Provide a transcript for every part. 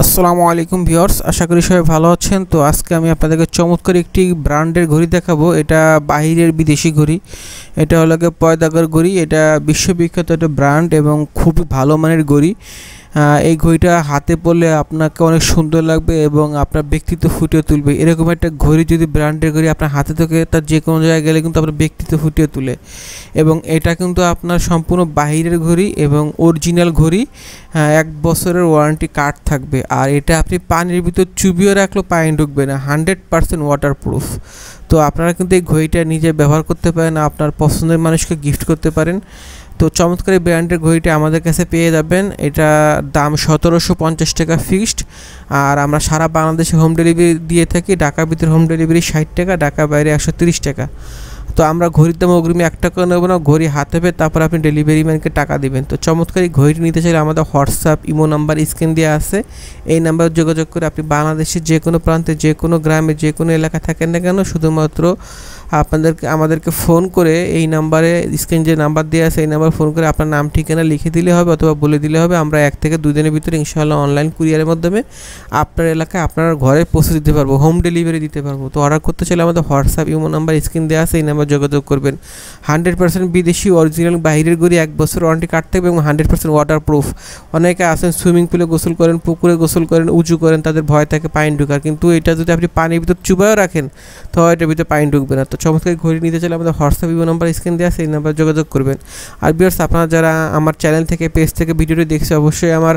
আসসালামু আলাইকুম ভিউয়ার্স, আশা করি সবাই ভালো আছেন। তো আজকে আমি আপনাদেরকে চমৎকার একটি ব্র্যান্ডের ঘড়ি দেখাবো। এটা বাহিরের বিদেশি ঘড়ি। এটা হলো গিয়ে পয়দাগর ঘড়ি। এটা বিশ্ববিখ্যাত একটা ব্র্যান্ড এবং খুবই ভালো মানের ঘড়ি। এই ঘড়িটা হাতে পরলে আপনাকে অনেক সুন্দর লাগবে এবং আপনার ব্যক্তিত্ব ফুটিয়ে তুলবে। এরকম একটা ঘড়ি যদি ব্র্যান্ডের ঘড়ি আপনার হাতে থেকে তার যে কোনো জায়গায় গেলে কিন্তু আপনার ব্যক্তিত্ব ফুটিয়ে তুলে। এবং এটা কিন্তু আপনার সম্পূর্ণ বাহিরের ঘড়ি এবং অরিজিনাল ঘড়ি। 1 বছরের ওয়ারেন্টি কার্ড থাকবে। আর এটা আপনি পানির ভিতর চুবিয়ে রাখলেও পানি ঢুকবে না, 100% ওয়াটারপ্রুফ। তো আপনারা কিন্তু এই ঘড়িটা নিজে ব্যবহার করতে পারেন, আপনার পছন্দের মানুষকে গিফট করতে পারেন। তো চমৎকার এই ব্র্যান্ডের ঘড়িটা আমাদের কাছে পেয়ে যাবেন। এটা দাম 1750 টাকা ফিক্সড। আর আমরা সারা বাংলাদেশে হোম ডেলিভারি দিয়ে থাকি। ঢাকার ভিতরে হোম ডেলিভারি 60 টাকা, ঢাকার বাইরে 130 টাকা। তো আমরা ঘড়ির দাম অগ্রিমে 1 টাকা নেব না, ঘড়ি হাতে পেয়ে তারপর আপনি ডেলিভারি ম্যানকে টাকা দেবেন। তো চমৎকার এই ঘড়িটি নিতে চাইলে আমাদের হোয়াটসঅ্যাপ ইমো নাম্বার স্ক্রিন দেওয়া আছে। এই নাম্বারে যোগাযোগ করে আপনি বাংলাদেশের যে কোনো প্রান্তে, যে কোনো গ্রামে, যে কোনো এলাকায় থাকেন না কেন, শুধুমাত্র আমাদেরকে ফোন করে এই নাম্বারে স্ক্রিন যে নাম্বার দেওয়া আছে এই নাম্বার ফোন করে আপনার নাম ঠিকানা লিখে দিলে হবে অথবা বলে দিলে হবে। আমরা 1 থেকে 2 দিনের ভিতরে ইনশাআল্লাহ অনলাইন কুরিয়ারের মাধ্যমে আপনার এলাকায় আপনার ঘরে পৌঁছে দিতে পারবো, হোম ডেলিভারি দিতে পারবো। তো অর্ডার করতে চাইলে আমাদের হোয়াটসঅ্যাপ ইমো নাম্বার স্ক্রিন দেওয়া আছে, এই নাম্বার যোগাযোগ করবেন। 100% বিদেশি অরিজিনাল বাহিরের ঘড়ি, 1 বছর ওয়ারেন্টি কার্ড থাকবে এবং 100% ওয়াটারপ্রুফ। অনেকে আছেন সুইমিং পুলে গোসল করেন, পুকুরে গোসল করেন, উঁচু করেন, তাদের ভয় থাকে পানি ঢোকার, কিন্তু এটা যদি আপনি পানির ভিতর চুবায়ও রাখেন তো এটার ভিতরে পানি ঢুকবে না। তো চমৎকার ঘড়ি নিতে চাইলে আমাদের হোয়াটসঅ্যাপ ইমো নাম্বার স্ক্রিন দেওয়া আছে, এই নাম্বার যোগাযোগ করবেন। আর ভিউয়ার্স, আপনারা যারা আমার চ্যানেল থেকে পেজ থেকে ভিডিওটি দেখছে অবশ্যই আমার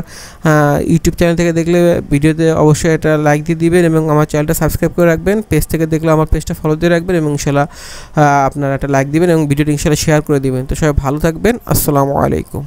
ইউটিউব চ্যানেল থেকে দেখলে ভিডিওতে অবশ্যই এটা লাইক দিয়ে দিবেন এবং আমার চ্যানেলটা সাবস্ক্রাইব করে রাখবেন। পেজ থেকে দেখলে আমার পেজটা ফলো দিয়ে রাখবেন এবং ইনশাআল্লাহ আপনারা একটা লাইক দিবেন এবং ভিডিওটি ইনশাআল্লাহ শেয়ার করে দিবেন। তো সবাই ভালো থাকবেন। আসসালামু আলাইকুম।